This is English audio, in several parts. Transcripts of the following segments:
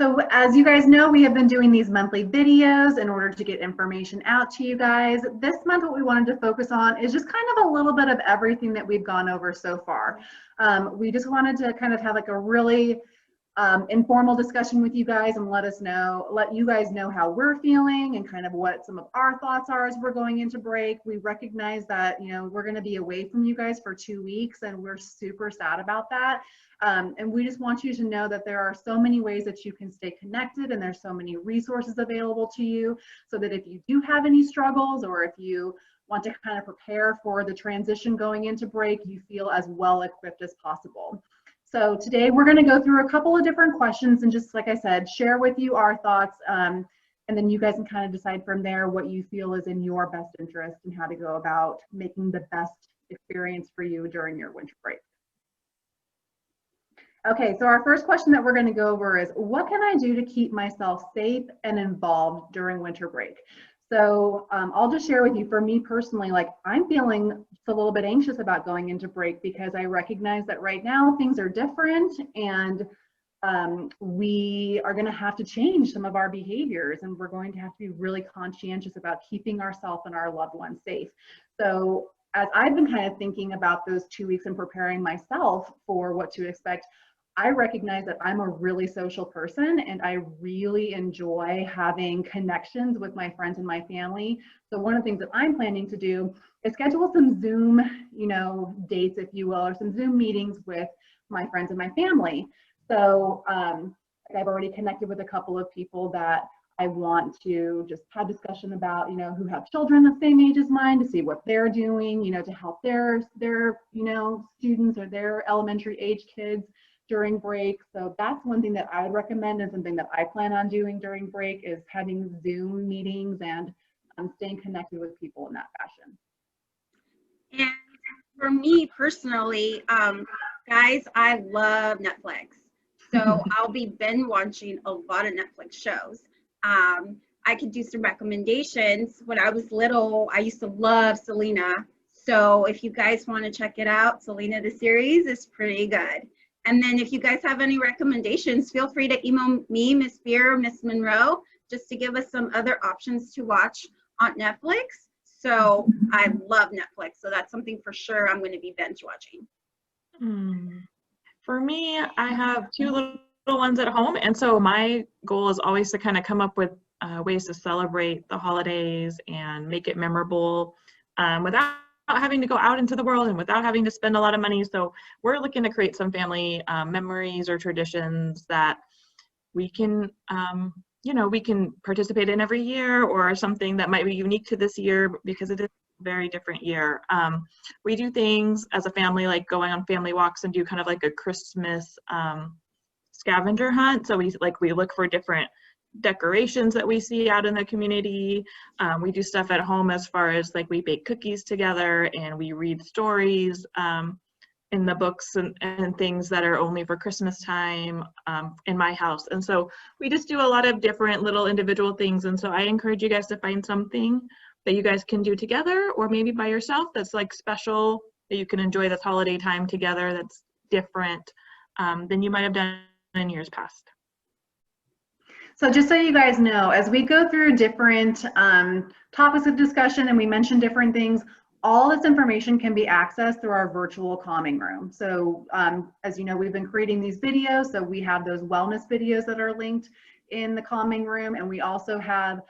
So as you guys know, we have been doing these monthly videos in order to get information out to you guys. This month, what we wanted to focus on is just kind of a little bit of everything that we've gone over so far. We just wanted to kind of have like a really informal discussion with you guys and let you guys know how we're feeling and kind of what some of our thoughts are as we're going into break. We recognize that, we're going to be away from you guys for 2 weeks, and we're super sad about that. And we just want you to know that there are so many ways that you can stay connected, and there's so many resources available to you, so that if you do have any struggles, or if you want to kind of prepare for the transition going into break, you feel as well equipped as possible. So today we're going to go through a couple of different questions and just, like I said, share with you our thoughts, and then you guys can kind of decide from there what you feel is in your best interest and how to go about making the best experience for you during your winter break. Okay, so our first question that we're going to go over is, what can I do to keep myself safe and involved during winter break? So I'll just share with you, for me personally, like, I'm feeling just a little bit anxious about going into break because I recognize that right now things are different, and we are going to have to change some of our behaviors, and we're going to have to be really conscientious about keeping ourselves and our loved ones safe. So as I've been kind of thinking about those 2 weeks and preparing myself for what to expect, I recognize that I'm a really social person, and I really enjoy having connections with my friends and my family. So one of the things that I'm planning to do is schedule some Zoom, dates, if you will, or some Zoom meetings with my friends and my family. So I've already connected with a couple of people that I want to just have discussion about, who have children the same age as mine, to see what they're doing, to help their students or their elementary age kids during break. So that's one thing that I would recommend, and something that I plan on doing during break, is having Zoom meetings and staying connected with people in that fashion. And for me personally, guys, I love Netflix. So I'll be binge watching a lot of Netflix shows. I could do some recommendations. When I was little, I used to love Selena. So if you guys want to check it out, Selena the series is pretty good. And then if you guys have any recommendations, feel free to email me, Miss Beer, Miss Monroe, just to give us some other options to watch on Netflix. So I love Netflix. So that's something for sure I'm going to be binge watching. For me, I have 2 little ones at home. And so my goal is always to kind of come up with ways to celebrate the holidays and make it memorable without having to go out into the world and without having to spend a lot of money. So we're looking to create some family memories or traditions that we can, we can participate in every year, or something that might be unique to this year because it is a very different year. We do things as a family, like going on family walks and do kind of like a Christmas scavenger hunt. So we look for different decorations that we see out in the community. We do stuff at home as far as like we bake cookies together, and we read stories in the books and things that are only for Christmas time in my house. And so we just do a lot of different little individual things. And so I encourage you guys to find something that you guys can do together, or maybe by yourself, that's like special, that you can enjoy this holiday time together, that's different than you might have done in years past. So just so you guys know, as we go through different topics of discussion and we mention different things, all this information can be accessed through our virtual calming room. So as you know, we've been creating these videos. So we have those wellness videos that are linked in the calming room. And we also have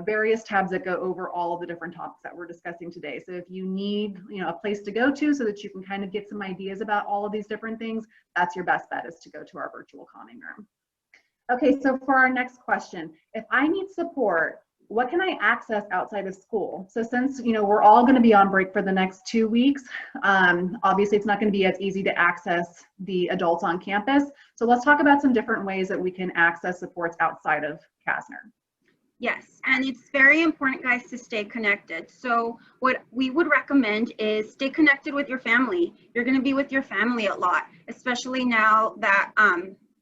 various tabs that go over all of the different topics that we're discussing today. So if you need, a place to go to so that you can kind of get some ideas about all of these different things, that's your best bet, is to go to our virtual calming room. Okay, so for our next question, if I need support, what can I access outside of school? So since, we're all going to be on break for the next 2 weeks, obviously it's not going to be as easy to access the adults on campus. So let's talk about some different ways that we can access supports outside of Kasner. Yes, and it's very important, guys, to stay connected. So what we would recommend is stay connected with your family. You're going to be with your family a lot, especially now that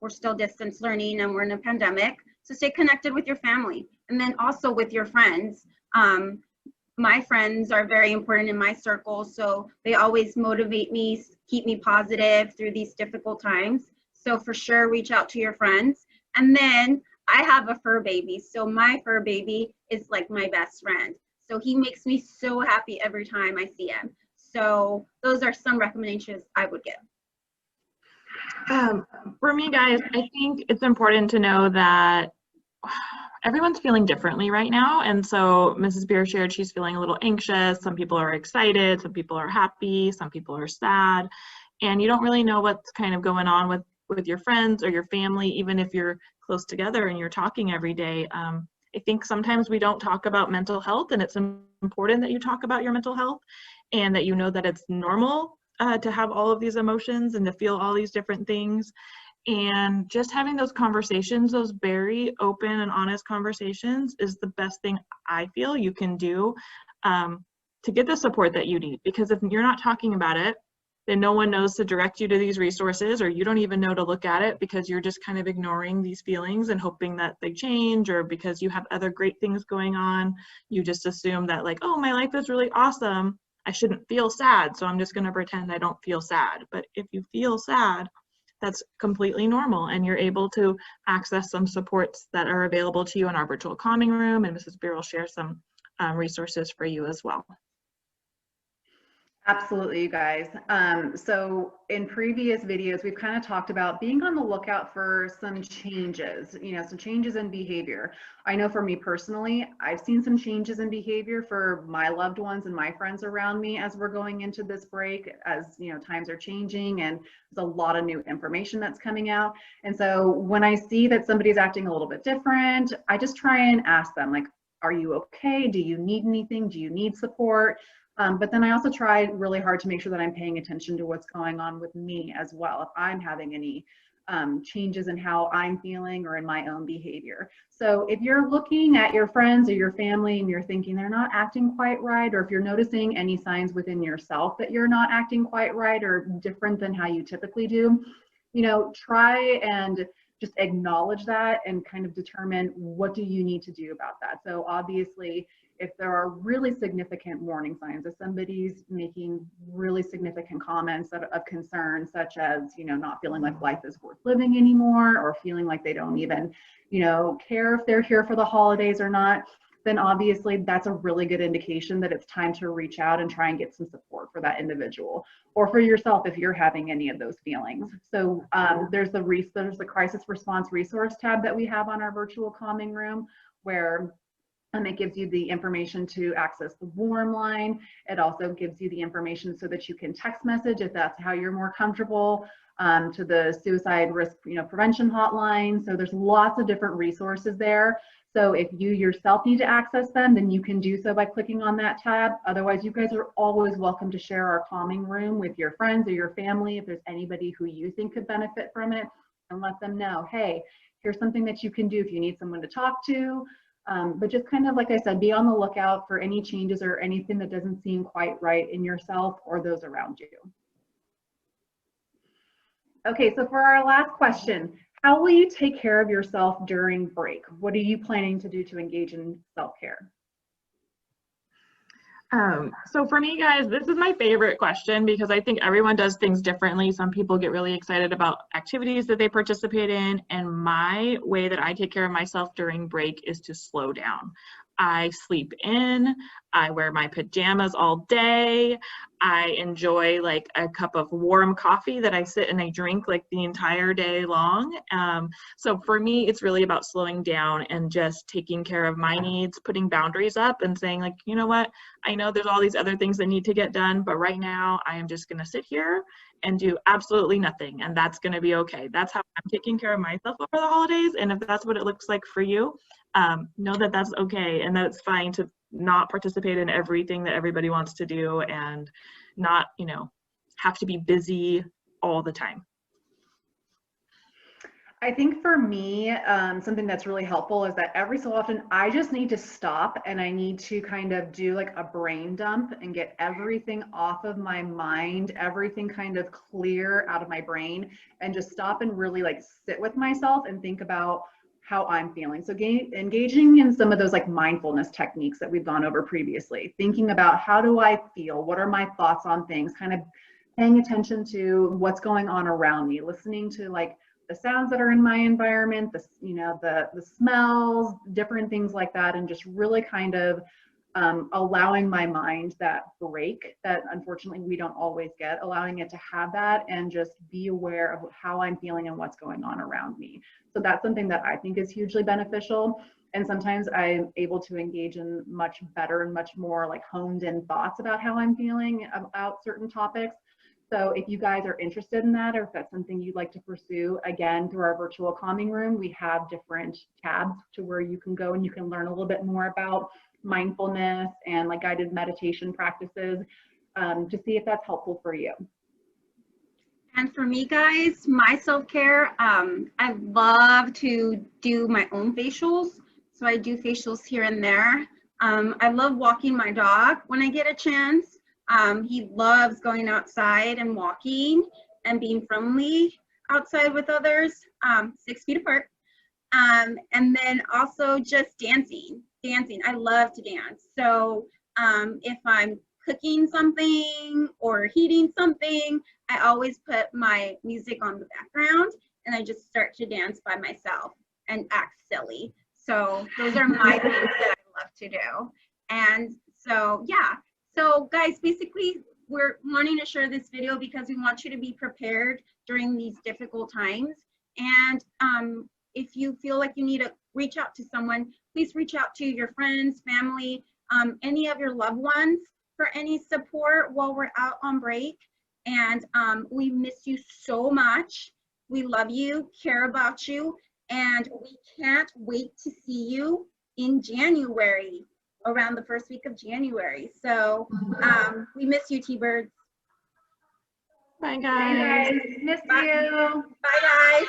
we're still distance learning and we're in a pandemic. So stay connected with your family, and then also with your friends. My friends are very important in my circle, so they always motivate me, keep me positive through these difficult times. So for sure, reach out to your friends. And then I have a fur baby. So my fur baby is like my best friend. So he makes me so happy every time I see him. So those are some recommendations I would give. For me, guys, I think it's important to know that everyone's feeling differently right now. And so Mrs. Beer shared she's feeling a little anxious. Some people are excited, some people are happy, some people are sad. And you don't really know what's kind of going on with your friends or your family, even if you're close together and you're talking every day. I think sometimes we don't talk about mental health, and it's important that you talk about your mental health and that you know that it's normal to have all of these emotions and to feel all these different things. And just having those conversations, those very open and honest conversations, is the best thing I feel you can do to get the support that you need. Because if you're not talking about it, then no one knows to direct you to these resources, or you don't even know to look at it because you're just kind of ignoring these feelings and hoping that they change, or because you have other great things going on, you just assume that like, oh, my life is really awesome, I shouldn't feel sad, so I'm just going to pretend I don't feel sad. But if you feel sad, that's completely normal, and you're able to access some supports that are available to you in our virtual calming room, and Mrs. Beer will share some resources for you as well. Absolutely, you guys. So in previous videos, we've kind of talked about being on the lookout for some changes, some changes in behavior. I know for me personally, I've seen some changes in behavior for my loved ones and my friends around me as we're going into this break, as times are changing and there's a lot of new information that's coming out. And so when I see that somebody's acting a little bit different, I just try and ask them, like, are you okay? Do you need anything? Do you need support? But then I also try really hard to make sure that I'm paying attention to what's going on with me as well, if I'm having any changes in how I'm feeling or in my own behavior. So if you're looking at your friends or your family and you're thinking they're not acting quite right, or if you're noticing any signs within yourself that you're not acting quite right or different than how you typically do, try and just acknowledge that and kind of determine what do you need to do about that. So obviously, if there are really significant warning signs, if somebody's making really significant comments of concern, such as, not feeling like life is worth living anymore, or feeling like they don't even, care if they're here for the holidays or not, then obviously that's a really good indication that it's time to reach out and try and get some support for that individual, or for yourself if you're having any of those feelings. So there's the crisis response resource tab that we have on our virtual calming room, where it gives you the information to access the warm line. It also gives you the information so that you can text message if that's how you're more comfortable, to the suicide risk prevention hotline. So there's lots of different resources there. So if you yourself need to access them, then you can do so by clicking on that tab. Otherwise, you guys are always welcome to share our calming room with your friends or your family if there's anybody who you think could benefit from it, and let them know, hey, here's something that you can do if you need someone to talk to. But just kind of, like I said, be on the lookout for any changes or anything that doesn't seem quite right in yourself or those around you. Okay, so for our last question, how will you take care of yourself during break? What are you planning to do to engage in self-care? So for me, guys, this is my favorite question because I think everyone does things differently. Some people get really excited about activities that they participate in, and my way that I take care of myself during break is to slow down. I sleep in, I wear my pajamas all day, I enjoy like a cup of warm coffee that I sit and I drink like the entire day long. So for me, it's really about slowing down and just taking care of my needs, putting boundaries up and saying like, you know what, I know there's all these other things that need to get done, but right now I am just gonna sit here and do absolutely nothing, and that's gonna be okay. That's how I'm taking care of myself over the holidays, and if that's what it looks like for you, know that that's okay and that it's fine to not participate in everything that everybody wants to do and not, have to be busy all the time. I think for me, something that's really helpful is that every so often I just need to stop and I need to kind of do like a brain dump and get everything off of my mind, everything kind of clear out of my brain, and just stop and really like sit with myself and think about how I'm feeling. So engaging in some of those like mindfulness techniques that we've gone over previously, thinking about how do I feel? What are my thoughts on things? Kind of paying attention to what's going on around me, listening to like the sounds that are in my environment, the, you know, the smells, different things like that, and just really kind of allowing my mind that break that unfortunately we don't always get, allowing it to have that and just be aware of how I'm feeling and what's going on around me. So that's something that I think is hugely beneficial. And sometimes I'm able to engage in much better and much more like honed in thoughts about how I'm feeling about certain topics. So if you guys are interested in that, or if that's something you'd like to pursue, again, through our virtual calming room, we have different tabs to where you can go and you can learn a little bit more about mindfulness and like guided meditation practices to see if that's helpful for you. And for me, guys, my self-care, I love to do my own facials. So I do facials here and there. I love walking my dog when I get a chance. He loves going outside and walking and being friendly outside with others, 6 feet apart. And then also just dancing. I love to dance. So if I'm cooking something or heating something, I always put my music on the background and I just start to dance by myself and act silly. So those are my things that I love to do. And so, yeah. So guys, basically we're wanting to share this video because we want you to be prepared during these difficult times. And if you feel like you need to reach out to someone, please reach out to your friends, family, any of your loved ones for any support while we're out on break. And we miss you so much. We love you, care about you, and we can't wait to see you in January, around the first week of January. So we miss you, T-Birds. Bye, Bye, guys. guys. Miss you. Bye, guys.